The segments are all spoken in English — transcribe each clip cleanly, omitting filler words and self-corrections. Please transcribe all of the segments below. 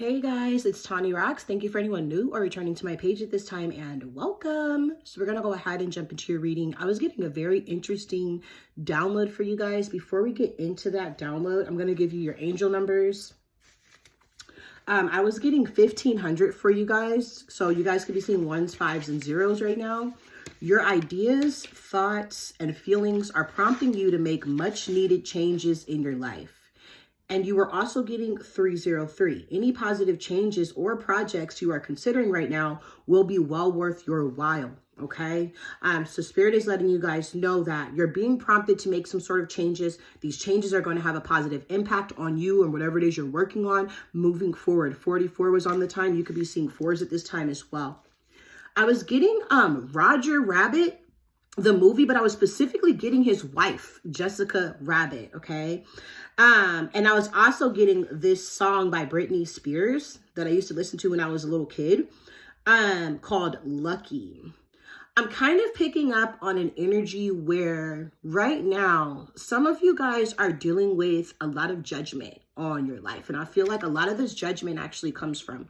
Hey guys, it's Tawny Rocks. Thank you for anyone new or returning to my page at this time, and welcome. So we're gonna go ahead and jump into your reading. I was getting a very interesting download for you guys. Before we get into that download, I'm gonna give you your angel numbers. I was getting 1500 for you guys. So you guys could be seeing ones, fives, and zeros right now. Your ideas, thoughts, and feelings are prompting you to make much needed changes in your life. And you are also getting 303. Any positive changes or projects you are considering right now will be well worth your while, okay? So Spirit is letting you guys know that you're being prompted to make some sort of changes. These changes are going to have a positive impact on you and whatever it is you're working on moving forward. 44 was on the time. You could be seeing fours at this time as well. I was getting Roger Rabbit, the movie, but I was specifically getting his wife, Jessica Rabbit, okay? And I was also getting this song by Britney Spears that I used to listen to when I was a little kid, called Lucky. I'm kind of picking up on an energy where right now, some of you guys are dealing with a lot of judgment on your life. And I feel like a lot of this judgment actually comes from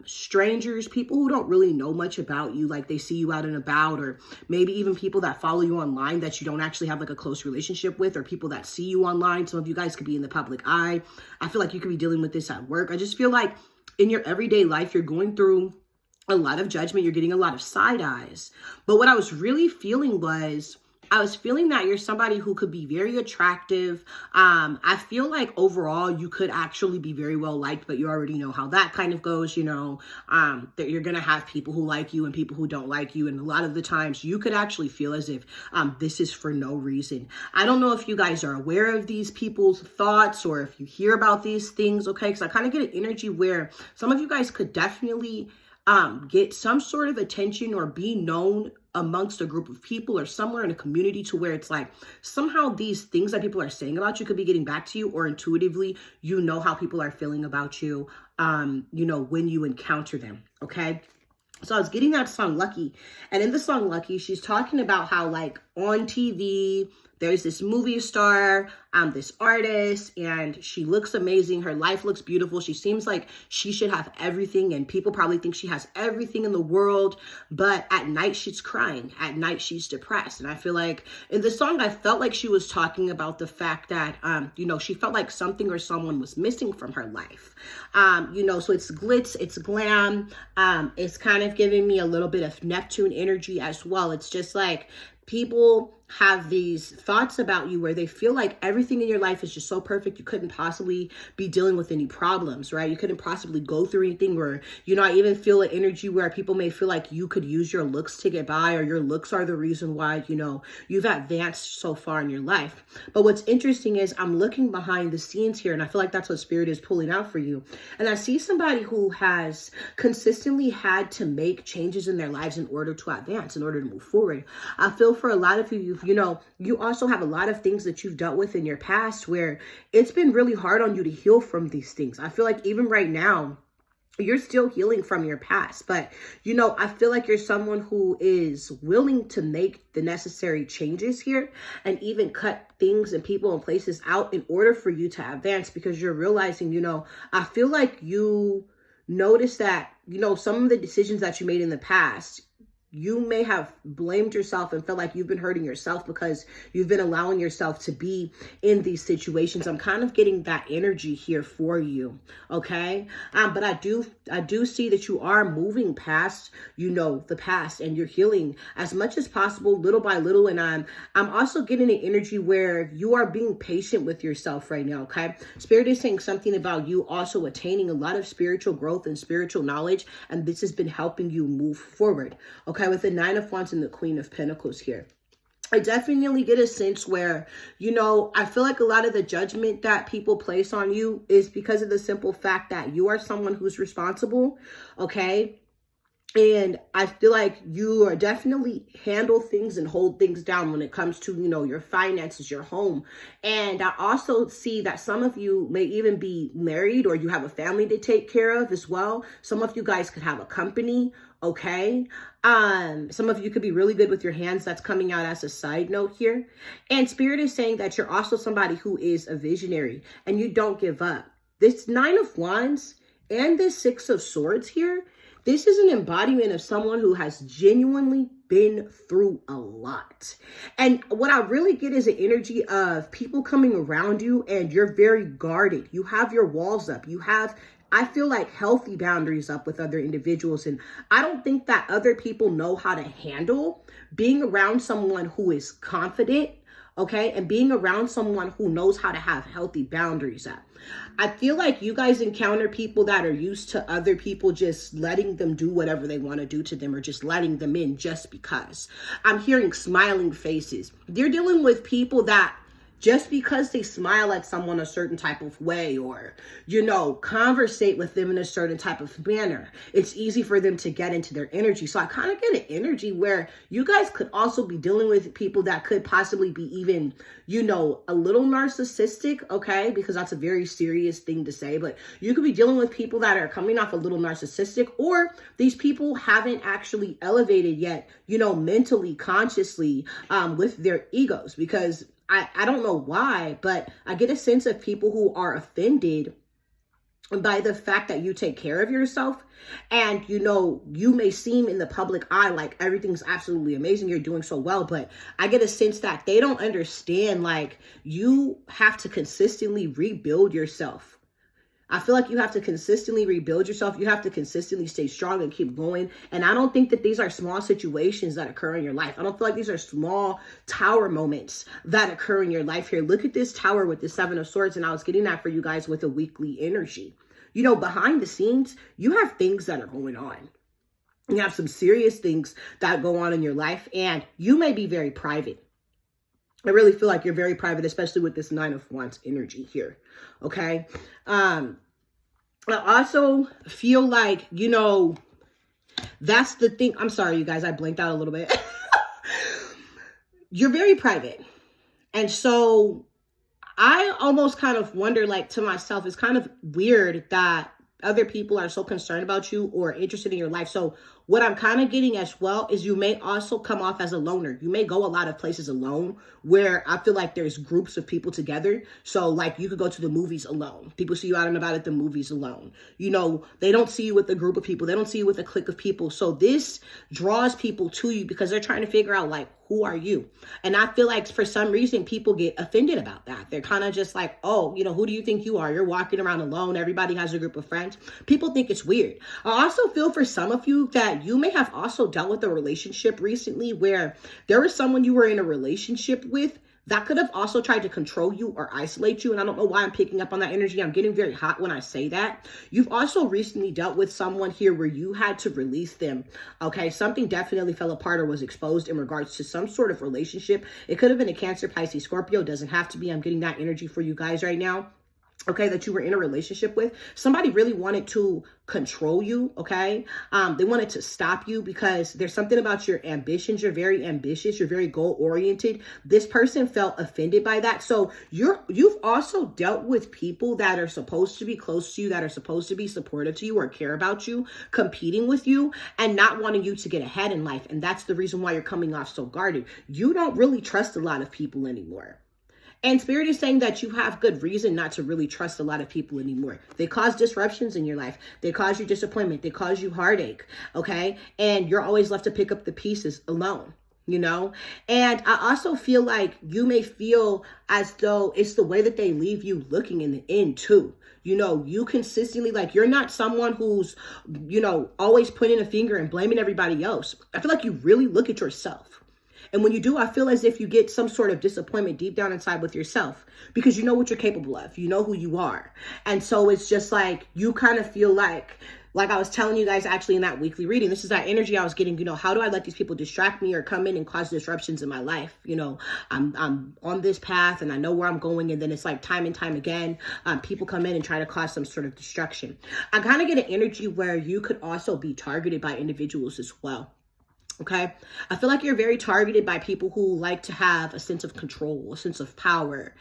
strangers, people who don't really know much about you, like they see you out and about, or maybe even people that follow you online that you don't actually have like a close relationship with, or people that see you online. Some of you guys could be in the public eye. I feel like you could be dealing with this at work. I just feel like in your everyday life, you're going through a lot of judgment. You're getting a lot of side eyes. But what I was really feeling was, I was feeling that you're somebody who could be very attractive. I feel like overall you could actually be very well liked, but you already know how that kind of goes, you know, that you're going to have people who like you and people who don't like you. And a lot of the times you could actually feel as if this is for no reason. I don't know if you guys are aware of these people's thoughts or if you hear about these things, okay? Because I kind of get an energy where some of you guys could definitely get some sort of attention or be known amongst a group of people or somewhere in a community to where it's like somehow these things that people are saying about you could be getting back to you, or intuitively, you know how people are feeling about you, you know, when you encounter them. Okay. So I was getting that song Lucky, and in the song Lucky, she's talking about how like on TV, there's this movie star, this artist, and she looks amazing. Her life looks beautiful. She seems like she should have everything, and people probably think she has everything in the world, but at night she's crying. At night she's depressed. And I feel like in the song, I felt like she was talking about the fact that, you know, she felt like something or someone was missing from her life. You know, so it's glitz, it's glam. It's kind of giving me a little bit of Neptune energy as well. It's just like people have these thoughts about you where they feel like everything in your life is just so perfect. You couldn't possibly be dealing with any problems, right? You couldn't possibly go through anything, or, you know, I even feel an energy where people may feel like you could use your looks to get by, or your looks are the reason why, you know, you've advanced so far in your life. But what's interesting is I'm looking behind the scenes here, and I feel like that's what Spirit is pulling out for you. And I see somebody who has consistently had to make changes in their lives in order to advance, in order to move forward. I feel for a lot of you know, you also have a lot of things that you've dealt with in your past where it's been really hard on you to heal from these things. I feel like even right now, you're still healing from your past, but, you know, I feel like you're someone who is willing to make the necessary changes here and even cut things and people and places out in order for you to advance, because you're realizing, you know, I feel like you notice that, you know, some of the decisions that you made in the past, you may have blamed yourself and felt like you've been hurting yourself because you've been allowing yourself to be in these situations. I'm kind of getting that energy here for you. Okay. But I do see that you are moving past, you know, the past, and you're healing as much as possible, little by little. And I'm also getting an energy where you are being patient with yourself right now. Okay. Spirit is saying something about you also attaining a lot of spiritual growth and spiritual knowledge. And this has been helping you move forward. Okay. With the Nine of Wands and the Queen of Pentacles here, I definitely get a sense where, you know, I feel like a lot of the judgment that people place on you is because of the simple fact that you are someone who's responsible, okay? And I feel like you are definitely handle things and hold things down when it comes to, you know, your finances, your home. And I also see that some of you may even be married, or you have a family to take care of as well. Some of you guys could have a company. Okay. Some of you could be really good with your hands. That's coming out as a side note here. And Spirit is saying that you're also somebody who is a visionary and you don't give up. This Nine of Wands And this Six of Swords here, this is an embodiment of someone who has genuinely been through a lot. And what I really get is an energy of people coming around you and you're very guarded. You have your walls up. You have, I feel like, healthy boundaries up with other individuals. And I don't think that other people know how to handle being around someone who is confident, okay? And being around someone who knows how to have healthy boundaries up. I feel like you guys encounter people that are used to other people just letting them do whatever they want to do to them or just letting them in just because. I'm hearing smiling faces. You're dealing with people that just because they smile at someone a certain type of way or, you know, conversate with them in a certain type of manner, it's easy for them to get into their energy. So I kind of get an energy where you guys could also be dealing with people that could possibly be even, you know, a little narcissistic, okay? Because that's a very serious thing to say, but you could be dealing with people that are coming off a little narcissistic, or these people haven't actually elevated yet, you know, mentally, consciously, with their egos, because I don't know why, but I get a sense of people who are offended by the fact that you take care of yourself. And, you know, you may seem in the public eye like everything's absolutely amazing, you're doing so well, but I get a sense that they don't understand, like, you have to consistently rebuild yourself. I feel like you have to consistently rebuild yourself. You have to consistently stay strong and keep going. And I don't think that these are small situations that occur in your life. I don't feel like these are small tower moments that occur in your life here. Look at this tower with the Seven of Swords. And I was getting that for you guys with a weekly energy. You know, behind the scenes, you have things that are going on. You have some serious things that go on in your life. And you may be very private. I really feel like you're very private, especially with this Nine of Wands energy here. Okay. I also feel like, you know, that's the thing. I'm sorry, you guys, I blinked out a little bit. You're very private. And so I almost kind of wonder, like, to myself, it's kind of weird that other people are so concerned about you or interested in your life. So what I'm kind of getting as well is you may also come off as a loner. You may go a lot of places alone, where I feel like there's groups of people together. So like you could go to the movies alone. People see you out and about at the movies alone. You know, they don't see you with a group of people. They don't see you with a clique of people. So this draws people to you because they're trying to figure out, like, who are you? And I feel like for some reason, people get offended about that. They're kind of just like, oh, you know, who do you think you are? You're walking around alone. Everybody has a group of friends. People think it's weird. I also feel for some of you that you may have also dealt with a relationship recently where there was someone you were in a relationship with that could have also tried to control you or isolate you. And I don't know why I'm picking up on that energy. I'm getting very hot when I say that. You've also recently dealt with someone here where you had to release them. Okay, something definitely fell apart or was exposed in regards to some sort of relationship. It could have been a Cancer, Pisces, Scorpio. It doesn't have to be. I'm getting that energy for you guys right now. Okay, that you were in a relationship with. Somebody really wanted to control you, okay? They wanted to stop you because there's something about your ambitions. You're very ambitious. You're very goal-oriented. This person felt offended by that. So you've also dealt with people that are supposed to be close to you, that are supposed to be supportive to you or care about you, competing with you and not wanting you to get ahead in life. And that's the reason why you're coming off so guarded. You don't really trust a lot of people anymore. And Spirit is saying that you have good reason not to really trust a lot of people anymore. They cause disruptions in your life. They cause you disappointment. They cause you heartache, okay? And you're always left to pick up the pieces alone, you know? And I also feel like you may feel as though it's the way that they leave you looking in the end too. You know, you consistently, like, you're not someone who's, you know, always pointing a finger and blaming everybody else. I feel like you really look at yourself. And when you do, I feel as if you get some sort of disappointment deep down inside with yourself because you know what you're capable of. You know who you are. And so it's just like you kind of feel like I was telling you guys actually in that weekly reading, this is that energy I was getting, you know, how do I let these people distract me or come in and cause disruptions in my life? You know, I'm on this path and I know where I'm going. And then it's like time and time again, people come in and try to cause some sort of destruction. I kind of get an energy where you could also be targeted by individuals as well. Okay, I feel like you're very targeted by people who like to have a sense of control, a sense of power,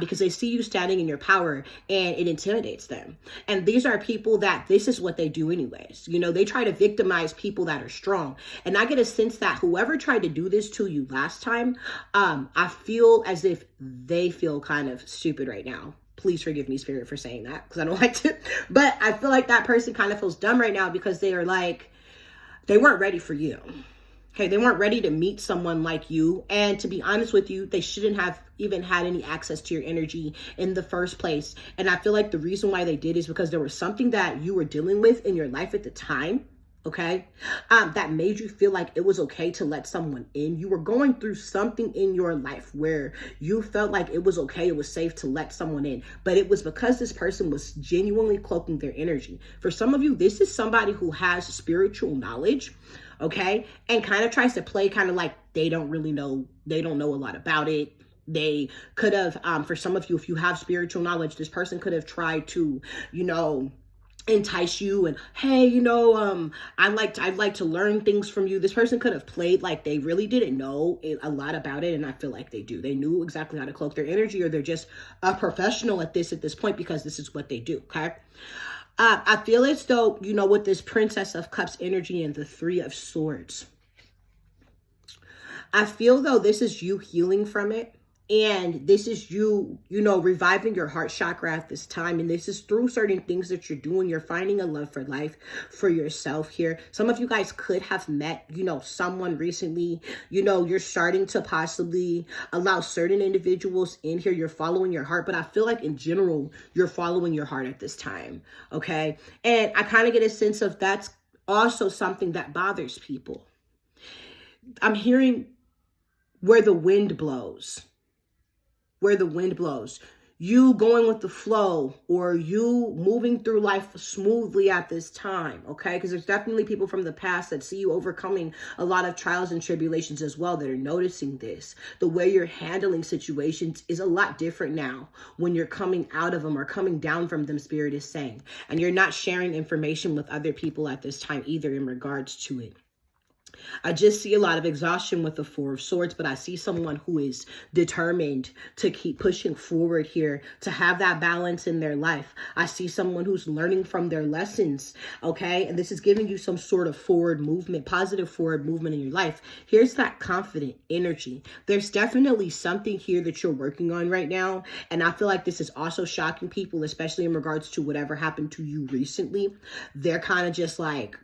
because they see you standing in your power and it intimidates them. And these are people that this is what they do anyways. You know, they try to victimize people that are strong. And I get a sense that whoever tried to do this to you last time, I feel as if they feel kind of stupid right now. Please forgive me, Spirit, for saying that, because I don't like to. But I feel like that person kind of feels dumb right now because they are like, they weren't ready for you. Okay, they weren't ready to meet someone like you. And to be honest with you, they shouldn't have even had any access to your energy in the first place. And I feel like the reason why they did is because there was something that you were dealing with in your life at the time, okay, that made you feel like it was okay to let someone in. You were going through something in your life where you felt like it was okay, it was safe to let someone in, but it was because this person was genuinely cloaking their energy. For some of you, this is somebody who has spiritual knowledge, okay, and kind of tries to play kind of like they don't really know, they don't know a lot about it. They could have, for some of you, if you have spiritual knowledge, this person could have tried to, you know, entice you and, hey, you know, I'd like to learn things from you. This person could have played like they really didn't know a lot about it, and I feel like they do. They knew exactly how to cloak their energy, or they're just a professional at this point because this is what they do, okay? I feel as though, you know, with this Princess of Cups energy and the Three of Swords, I feel though this is you healing from it. And this is you, you know, reviving your heart chakra at this time. And this is through certain things that you're doing. You're finding a love for life for yourself here. Some of you guys could have met, you know, someone recently. You know, you're starting to possibly allow certain individuals in here. You're following your heart. But I feel like in general, you're following your heart at this time. Okay. And I kind of get a sense of that's also something that bothers people. I'm hearing where the wind blows. Where the wind blows, you going with the flow, or you moving through life smoothly at this time, okay? Because there's definitely people from the past that see you overcoming a lot of trials and tribulations as well that are noticing this. The way you're handling situations is a lot different now when you're coming out of them or coming down from them, Spirit is saying. And you're not sharing information with other people at this time either in regards to it. I just see a lot of exhaustion with the Four of Swords, but I see someone who is determined to keep pushing forward here, to have that balance in their life. I see someone who's learning from their lessons, okay? And this is giving you some sort of forward movement, positive forward movement in your life. Here's that confident energy. There's definitely something here that you're working on right now, and I feel like this is also shocking people, especially in regards to whatever happened to you recently. They're kind of just like,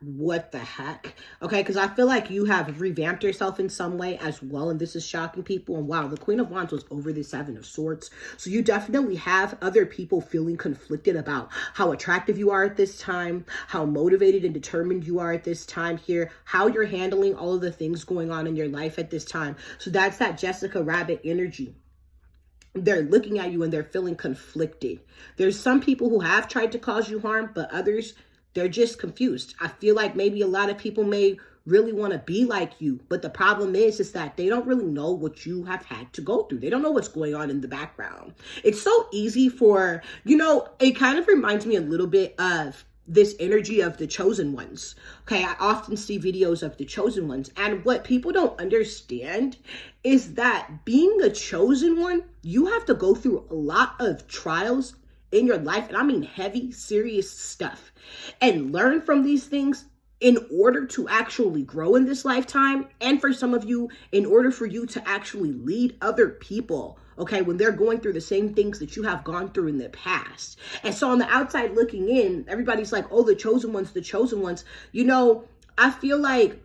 what the heck? Okay, because I feel like you have revamped yourself in some way as well, and this is shocking people. And wow, the Queen of Wands was over the Seven of Swords, so you definitely have other people feeling conflicted about how attractive you are at this time, how motivated and determined you are at this time here, how you're handling all of the things going on in your life at this time. So that's that Jessica Rabbit energy. They're looking at you and they're feeling conflicted. There's some people who have tried to cause you harm, but others, they're just confused. I feel like maybe a lot of people may really want to be like you, but the problem is that they don't really know what you have had to go through. They don't know what's going on in the background. It's so easy for, you know, it kind of reminds me a little bit of this energy of the chosen ones. Okay, I often see videos of the chosen ones, and what people don't understand is that being a chosen one, you have to go through a lot of trials in your life, and I mean heavy, serious stuff, and learn from these things in order to actually grow in this lifetime. And for some of you, in order for you to actually lead other people, okay, when they're going through the same things that you have gone through in the past. And so on the outside looking in, everybody's like, oh, the chosen ones, the chosen ones. You know, I feel like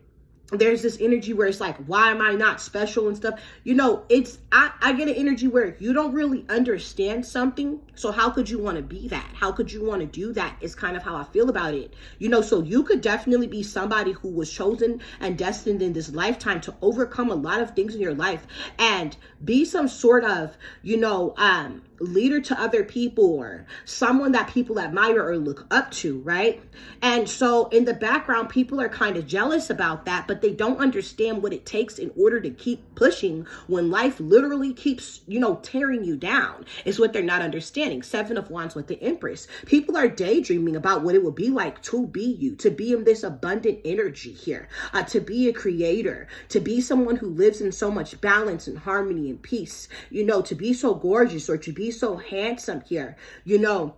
there's this energy where it's like, why am I not special and stuff? You know, it's, I get an energy where you don't really understand something. So how could you want to be that? How could you want to do that? Is kind of how I feel about it. You know, so you could definitely be somebody who was chosen and destined in this lifetime to overcome a lot of things in your life and be some sort of, you know, leader to other people, or someone that people admire or look up to, right? And so in the background, people are kind of jealous about that, but they don't understand what it takes in order to keep pushing when life literally keeps, you know, tearing you down. Is what they're not understanding. Seven of Wands with the Empress. People are daydreaming about what it would be like to be you, to be in this abundant energy here, to be a creator, to be someone who lives in so much balance and harmony and peace, you know, to be so gorgeous or to be so handsome here, you know.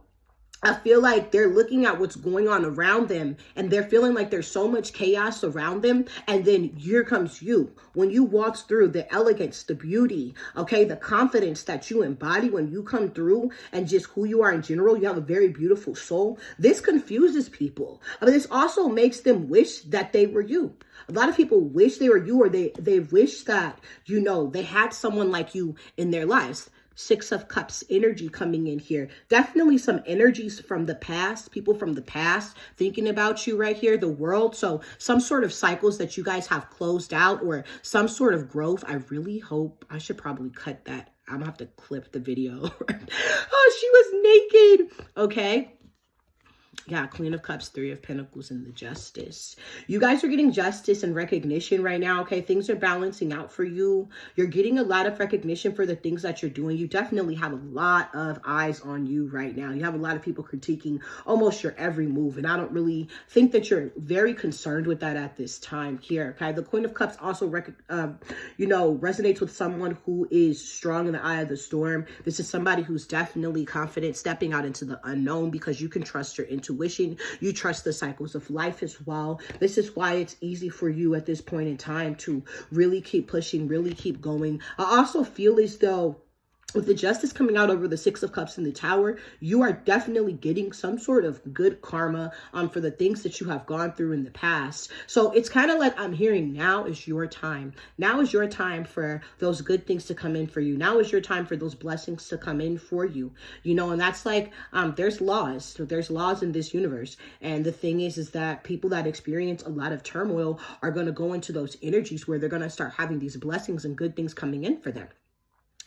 I feel like they're looking at what's going on around them and they're feeling like there's so much chaos around them. And then here comes you. When you walk through, the elegance, the beauty, okay, the confidence that you embody when you come through and just who you are in general, you have a very beautiful soul. This confuses people. I mean, this also makes them wish that they were you. A lot of people wish they were you, or they wish that, you know, they had someone like you in their lives. Six of Cups energy coming in here. Definitely some energies from the past, people from the past thinking about you right here, the world. So some sort of cycles that you guys have closed out, or some sort of growth. I really hope, I should probably cut that. I'm gonna have to clip the video. Oh, she was naked. Okay. Yeah, Queen of Cups, Three of Pentacles, and the Justice. You guys are getting justice and recognition right now, okay? Things are balancing out for you. You're getting a lot of recognition for the things that you're doing. You definitely have a lot of eyes on you right now. You have a lot of people critiquing almost your every move, and I don't really think that you're very concerned with that at this time here, okay? The Queen of Cups also, resonates with someone who is strong in the eye of the storm. This is somebody who's definitely confident, stepping out into the unknown because you can trust your intuition. You trust the cycles of life as well. This is why it's easy for you at this point in time to really keep pushing, really keep going. I also feel as though with the Justice coming out over the Six of Cups in the Tower, you are definitely getting some sort of good karma for the things that you have gone through in the past. So it's kind of like I'm hearing now is your time. Now is your time for those good things to come in for you. Now is your time for those blessings to come in for you. You know, and that's like, there's laws. So there's laws in this universe. And the thing is that people that experience a lot of turmoil are going to go into those energies where they're going to start having these blessings and good things coming in for them.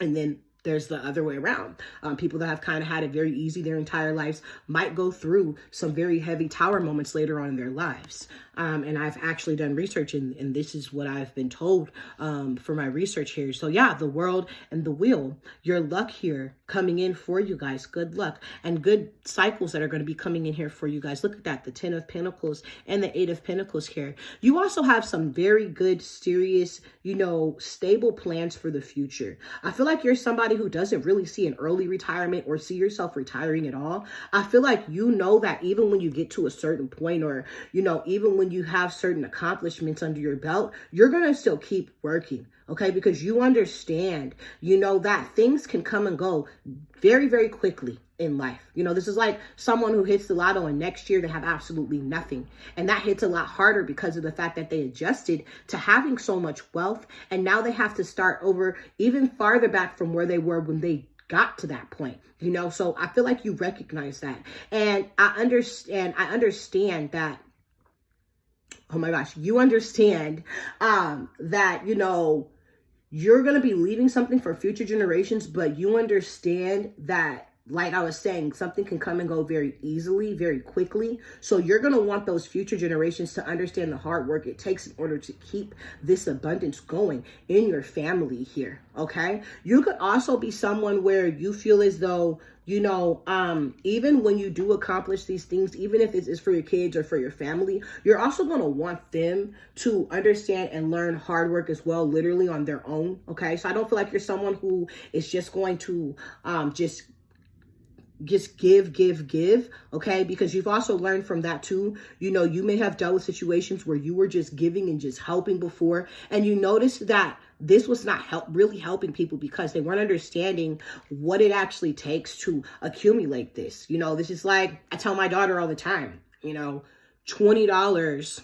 And then there's the other way around. People that have kind of had it very easy their entire lives might go through some very heavy tower moments later on in their lives. And I've actually done research, and this is what I've been told for my research here. So yeah, the World and the Wheel, your luck here coming in for you guys. Good luck and good cycles that are going to be coming in here for you guys. Look at that, the 10 of Pentacles and the 8 of Pentacles here. You also have some very good, serious, stable plans for the future. I feel like you're somebody who doesn't really see an early retirement or see yourself retiring at all. I feel like you know that even when you get to a certain point, or, even when you have certain accomplishments under your belt, you're going to still keep working. Okay, because you understand, that things can come and go very, very quickly in life. This is like someone who hits the lotto and next year they have absolutely nothing. And that hits a lot harder because of the fact that they adjusted to having so much wealth. And now they have to start over even farther back from where they were when they got to that point, so I feel like you recognize that. And I understand that. Oh my gosh, you understand that, you're going to be leaving something for future generations, but you understand that, like I was saying, something can come and go very easily, very quickly. So you're going to want those future generations to understand the hard work it takes in order to keep this abundance going in your family here. Okay. You could also be someone where you feel as though, even when you do accomplish these things, even if it's for your kids or for your family, you're also going to want them to understand and learn hard work as well, literally on their own. Okay. So I don't feel like you're someone who is just going to, just give, okay? Because you've also learned from that too. You may have dealt with situations where you were just giving and just helping before, and you noticed that this was not really helping people because they weren't understanding what it actually takes to accumulate this. This is like, I tell my daughter all the time, $20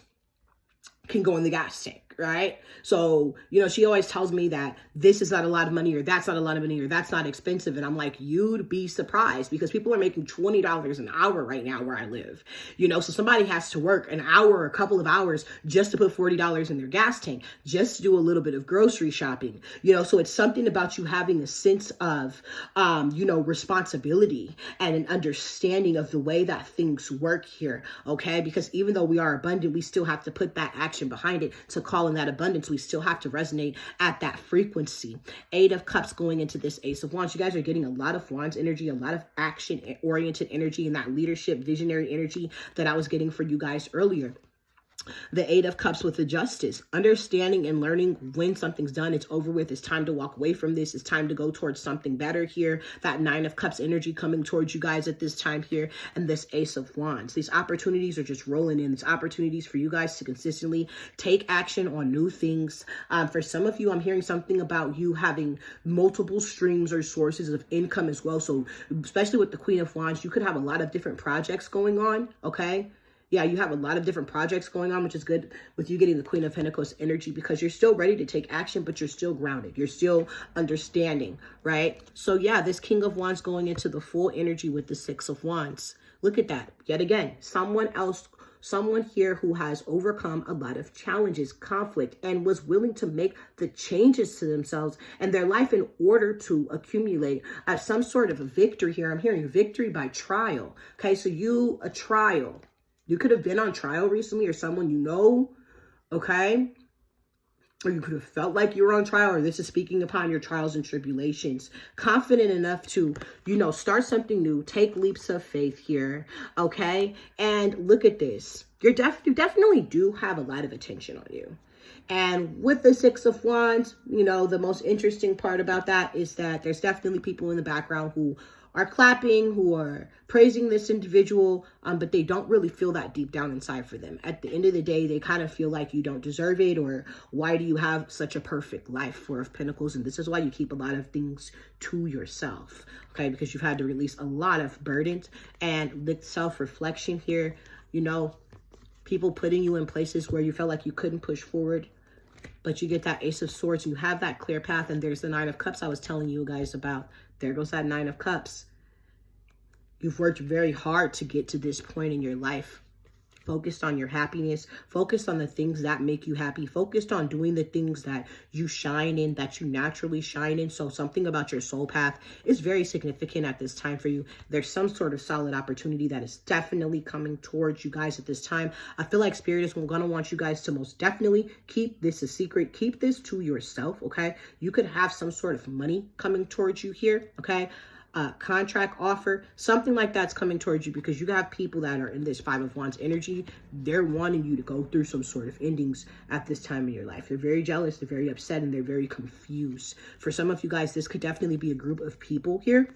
can go in the gas tank. Right? So, she always tells me that this is not a lot of money, or that's not a lot of money, or that's not expensive. And I'm like, you'd be surprised, because people are making $20 an hour right now where I live, so somebody has to work an hour or a couple of hours just to put $40 in their gas tank, just to do a little bit of grocery shopping, so it's something about you having a sense of, responsibility and an understanding of the way that things work here. Okay. Because even though we are abundant, we still have to put that action behind it to call in that abundance. We still have to resonate at that frequency. 8 of Cups going into this Ace of Wands. You guys are getting a lot of Wands energy, a lot of action oriented energy, and that leadership, visionary energy that I was getting for you guys earlier. The Eight of Cups with the Justice, understanding and learning when something's done, it's over with, it's time to walk away from this, it's time to go towards something better here. That Nine of Cups energy coming towards you guys at this time here, and this Ace of Wands. These opportunities are just rolling in. These opportunities for you guys to consistently take action on new things. For some of you, I'm hearing something about you having multiple streams or sources of income as well. So especially with the Queen of Wands, you could have a lot of different projects going on, okay? Yeah, you have a lot of different projects going on, which is good with you getting the Queen of Pentacles energy, because you're still ready to take action, but you're still grounded. You're still understanding, right? So yeah, this King of Wands going into the full energy with the Six of Wands. Look at that. Yet again, someone here who has overcome a lot of challenges, conflict, and was willing to make the changes to themselves and their life in order to accumulate some sort of a victory here. I'm hearing victory by trial. Okay, so a trial. You could have been on trial recently, or someone you know, okay? Or you could have felt like you were on trial, or this is speaking upon your trials and tribulations. Confident enough to, start something new, take leaps of faith here, okay? And look at this. You definitely do have a lot of attention on you. And with the Six of Wands, the most interesting part about that is that there's definitely people in the background who are clapping, who are praising this individual, but they don't really feel that deep down inside for them. At the end of the day, they kind of feel like you don't deserve it, or why do you have such a perfect life? Four of Pentacles, and this is why you keep a lot of things to yourself, okay? Because you've had to release a lot of burdens, and with self-reflection here, people putting you in places where you felt like you couldn't push forward, but you get that Ace of Swords, you have that clear path, and there's the Nine of Cups I was telling you guys about. There goes that Nine of Cups. You've worked very hard to get to this point in your life. Focused on your happiness, focused on the things that make you happy, focused on doing the things that you shine in, that you naturally shine in. So something about your soul path is very significant at this time for you. There's some sort of solid opportunity that is definitely coming towards you guys at this time. I feel like Spirit is going to want you guys to most definitely keep this a secret. Keep this to yourself, okay? You could have some sort of money coming towards you here, okay? Contract offer, something like that's coming towards you, because you have people that are in this Five of Wands energy. They're wanting you to go through some sort of endings at this time in your life. They're very jealous, they're very upset, and they're very confused. For some of you guys, this could definitely be a group of people here.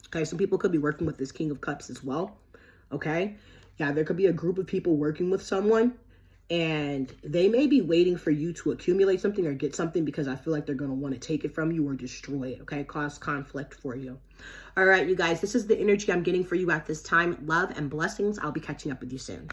Okay, some people could be working with this King of Cups as well. Okay, yeah, there could be a group of people working with someone, and they may be waiting for you to accumulate something or get something, because I feel like they're going to want to take it from you or destroy it, okay? Cause conflict for you. All right, you guys, this is the energy I'm getting for you at this time. Love and blessings. I'll be catching up with you soon.